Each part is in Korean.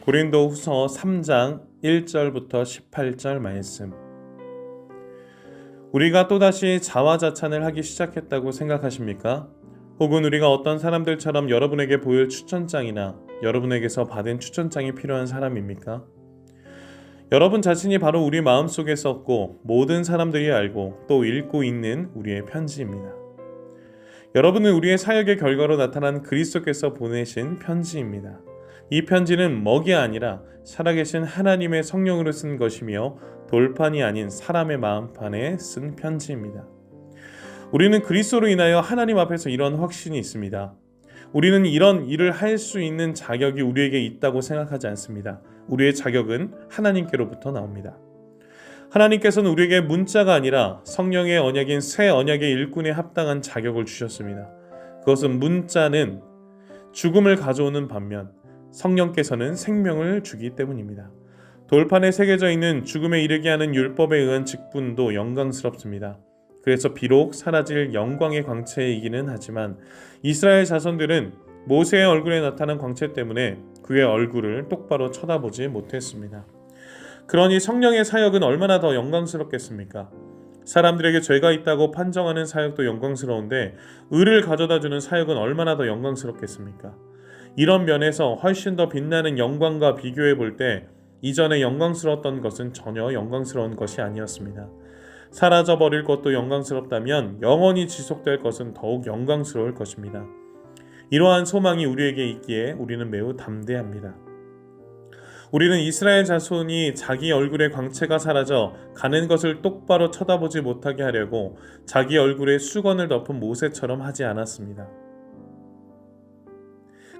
고린도후서 3장 1절부터 18절 말씀. 우리가 또다시 자화자찬을 하기 시작했다고 생각하십니까? 혹은 우리가 어떤 사람들처럼 여러분에게 보일 추천장이나 여러분에게서 받은 추천장이 필요한 사람입니까? 여러분 자신이 바로 우리 마음속에 썼고 모든 사람들이 알고 또 읽고 있는 우리의 편지입니다. 여러분은 우리의 사역의 결과로 나타난 그리스도께서 보내신 편지입니다. 이 편지는 먹이 아니라 살아계신 하나님의 성령으로 쓴 것이며 돌판이 아닌 사람의 마음판에 쓴 편지입니다. 우리는 그리스도로 인하여 하나님 앞에서 이런 확신이 있습니다. 우리는 이런 일을 할 수 있는 자격이 우리에게 있다고 생각하지 않습니다. 우리의 자격은 하나님께로부터 나옵니다. 하나님께서는 우리에게 문자가 아니라 성령의 언약인 새 언약의 일꾼에 합당한 자격을 주셨습니다. 그것은 문자는 죽음을 가져오는 반면 성령께서는 생명을 주기 때문입니다. 돌판에 새겨져 있는 죽음에 이르게 하는 율법에 의한 직분도 영광스럽습니다. 그래서 비록 사라질 영광의 광채이기는 하지만 이스라엘 자손들은 모세의 얼굴에 나타난 광채 때문에 그의 얼굴을 똑바로 쳐다보지 못했습니다. 그러니 성령의 사역은 얼마나 더 영광스럽겠습니까? 사람들에게 죄가 있다고 판정하는 사역도 영광스러운데 의를 가져다주는 사역은 얼마나 더 영광스럽겠습니까? 이런 면에서 훨씬 더 빛나는 영광과 비교해 볼 때 이전에 영광스러웠던 것은 전혀 영광스러운 것이 아니었습니다. 사라져버릴 것도 영광스럽다면 영원히 지속될 것은 더욱 영광스러울 것입니다. 이러한 소망이 우리에게 있기에 우리는 매우 담대합니다. 우리는 이스라엘 자손이 자기 얼굴의 광채가 사라져 가는 것을 똑바로 쳐다보지 못하게 하려고 자기 얼굴에 수건을 덮은 모세처럼 하지 않았습니다.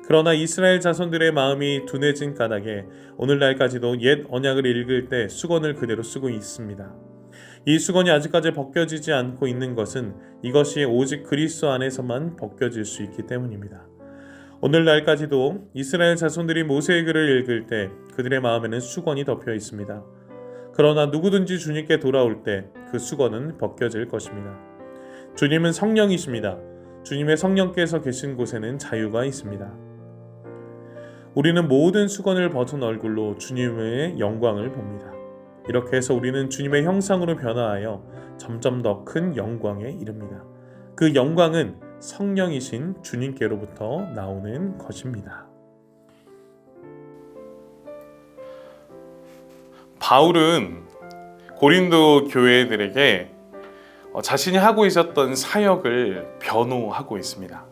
그러나 이스라엘 자손들의 마음이 둔해진 까닭에 오늘날까지도 옛 언약을 읽을 때 수건을 그대로 쓰고 있습니다. 이 수건이 아직까지 벗겨지지 않고 있는 것은 이것이 오직 그리스도 안에서만 벗겨질 수 있기 때문입니다. 오늘날까지도 이스라엘 자손들이 모세의 글을 읽을 때 그들의 마음에는 수건이 덮여 있습니다. 그러나 누구든지 주님께 돌아올 때 그 수건은 벗겨질 것입니다. 주님은 성령이십니다. 주님의 성령께서 계신 곳에는 자유가 있습니다. 우리는 모든 수건을 벗은 얼굴로 주님의 영광을 봅니다. 이렇게 해서 우리는 주님의 형상으로 변화하여 점점 더 큰 영광에 이릅니다. 그 영광은 성령이신 주님께로부터 나오는 것입니다. 바울은 고린도 교회들에게 자신이 하고 있었던 사역을 변호하고 있습니다.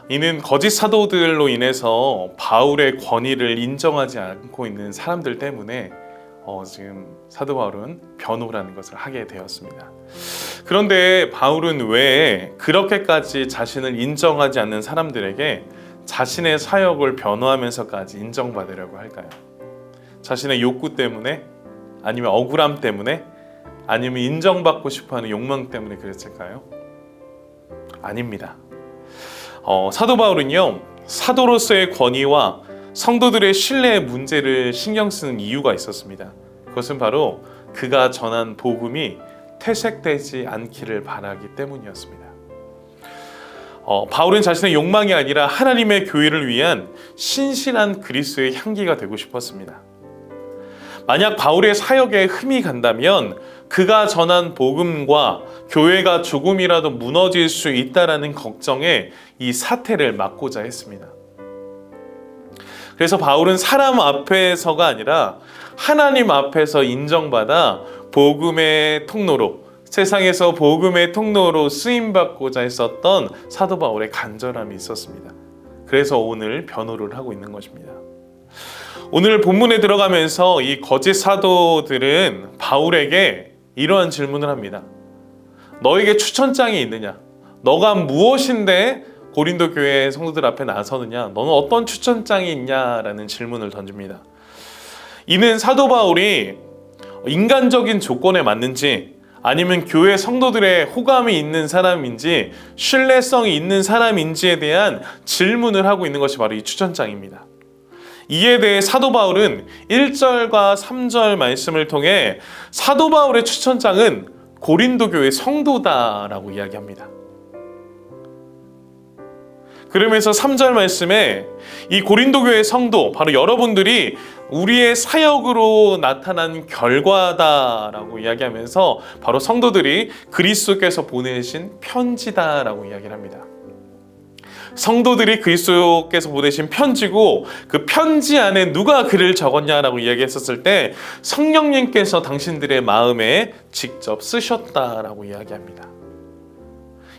이는 거짓 사도들로 인해서 바울의 권위를 인정하지 않고 있는 사람들 때문에 지금 사도 바울은 변호라는 것을 하게 되었습니다. 그런데 바울은 왜 그렇게까지 자신을 인정하지 않는 사람들에게 자신의 사역을 변호하면서까지 인정받으려고 할까요? 자신의 욕구 때문에? 아니면 억울함 때문에? 아니면 인정받고 싶어하는 욕망 때문에 그랬을까요? 아닙니다. 사도 바울은요, 사도로서의 권위와 성도들의 신뢰의 문제를 신경 쓰는 이유가 있었습니다. 그것은 바로 그가 전한 복음이 퇴색되지 않기를 바라기 때문이었습니다. 바울은 자신의 욕망이 아니라 하나님의 교회를 위한 신실한 그리스도의 향기가 되고 싶었습니다. 만약 바울의 사역에 흠이 간다면 그가 전한 복음과 교회가 조금이라도 무너질 수 있다라는 걱정에 이 사태를 막고자 했습니다. 그래서 바울은 사람 앞에서가 아니라 하나님 앞에서 인정받아 복음의 통로로, 세상에서 복음의 통로로 쓰임받고자 했었던 사도 바울의 간절함이 있었습니다. 그래서 오늘 변호를 하고 있는 것입니다. 오늘 본문에 들어가면서 이 거짓 사도들은 바울에게 이러한 질문을 합니다. 너에게 추천장이 있느냐? 너가 무엇인데 고린도 교회 성도들 앞에 나서느냐? 너는 어떤 추천장이 있냐라는 질문을 던집니다. 이는 사도 바울이 인간적인 조건에 맞는지 아니면 교회 성도들의 호감이 있는 사람인지 신뢰성이 있는 사람인지에 대한 질문을 하고 있는 것이 바로 이 추천장입니다. 이에 대해 사도 바울은 1절과 3절 말씀을 통해 사도 바울의 추천장은 고린도 교회 성도다라고 이야기합니다. 그러면서 3절 말씀에 이 고린도 교회 성도, 바로 여러분들이 우리의 사역으로 나타난 결과다라고 이야기하면서 바로 성도들이 그리스도께서 보내신 편지다라고 이야기를 합니다. 성도들이 그리스도께서 보내신 편지고, 그 편지 안에 누가 글을 적었냐라고 이야기했었을 때 성령님께서 당신들의 마음에 직접 쓰셨다라고 이야기합니다.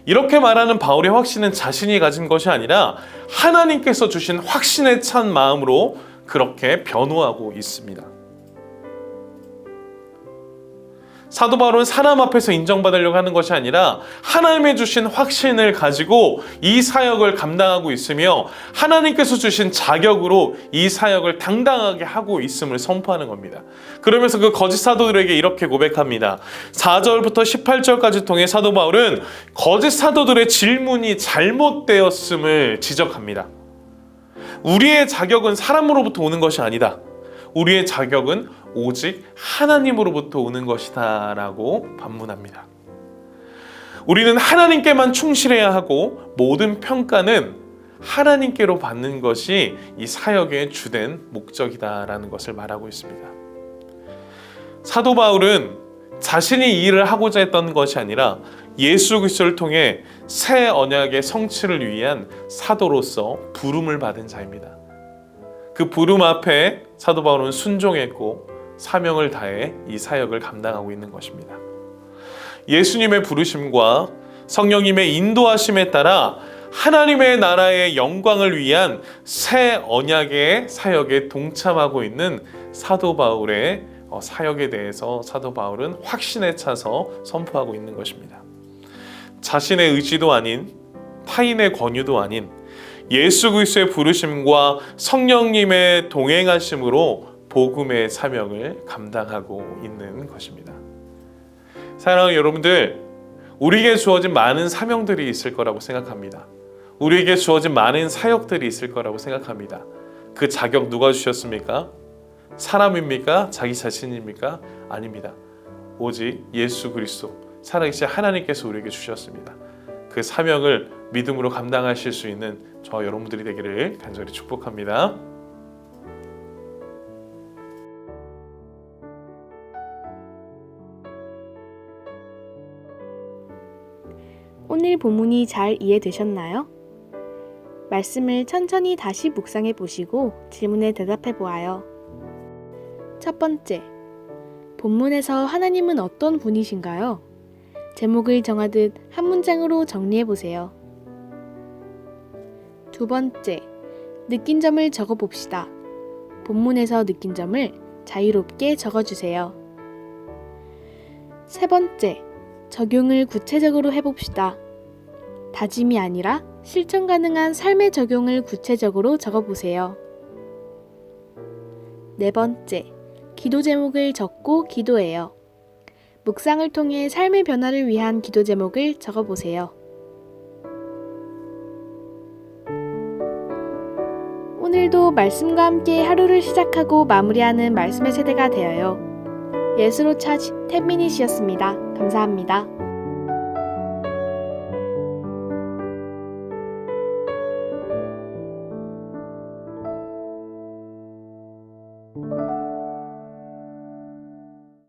이렇게 말하는 바울의 확신은 자신이 가진 것이 아니라 하나님께서 주신 확신에 찬 마음으로 그렇게 변호하고 있습니다. 사도 바울은 사람 앞에서 인정받으려고 하는 것이 아니라 하나님의 주신 확신을 가지고 이 사역을 감당하고 있으며 하나님께서 주신 자격으로 이 사역을 당당하게 하고 있음을 선포하는 겁니다. 그러면서 그 거짓 사도들에게 이렇게 고백합니다. 4절부터 18절까지 통해 사도 바울은 거짓 사도들의 질문이 잘못되었음을 지적합니다. 우리의 자격은 사람으로부터 오는 것이 아니다. 우리의 자격은 오직 하나님으로부터 오는 것이다 라고 반문합니다. 우리는 하나님께만 충실해야 하고 모든 평가는 하나님께로 받는 것이 이 사역의 주된 목적이다 라는 것을 말하고 있습니다. 사도 바울은 자신이 이 일을 하고자 했던 것이 아니라 예수 그리스도를 통해 새 언약의 성취를 위한 사도로서 부름을 받은 자입니다. 그 부름 앞에 사도 바울은 순종했고 사명을 다해 이 사역을 감당하고 있는 것입니다. 예수님의 부르심과 성령님의 인도하심에 따라 하나님의 나라의 영광을 위한 새 언약의 사역에 동참하고 있는 사도 바울의 사역에 대해서 사도 바울은 확신에 차서 선포하고 있는 것입니다. 자신의 의지도 아닌, 타인의 권유도 아닌 예수 그리스도의 부르심과 성령님의 동행하심으로 복음의 사명을 감당하고 있는 것입니다. 사랑하는 여러분들, 우리에게 주어진 많은 사명들이 있을 거라고 생각합니다. 우리에게 주어진 많은 사역들이 있을 거라고 생각합니다. 그 자격 누가 주셨습니까? 사람입니까? 자기 자신입니까? 아닙니다. 오직 예수 그리스도, 살아계신 하나님께서 우리에게 주셨습니다. 그 사명을 믿음으로 감당하실 수 있는 저 여러분들이 되기를 간절히 축복합니다. 오늘 본문이 잘 이해되셨나요? 말씀을 천천히 다시 묵상해 보시고 질문에 대답해 보아요. 첫 번째, 본문에서 하나님은 어떤 분이신가요? 제목을 정하듯 한 문장으로 정리해 보세요. 두 번째, 느낀 점을 적어 봅시다. 본문에서 느낀 점을 자유롭게 적어주세요. 세 번째, 적용을 구체적으로 해봅시다. 다짐이 아니라 실천 가능한 삶의 적용을 구체적으로 적어보세요. 네 번째, 기도 제목을 적고 기도해요. 묵상을 통해 삶의 변화를 위한 기도 제목을 적어보세요. 오늘도 말씀과 함께 하루를 시작하고 마무리하는 말씀의 세대가 되어요. 예수로 차지 10미닛이었습니다. 감사합니다.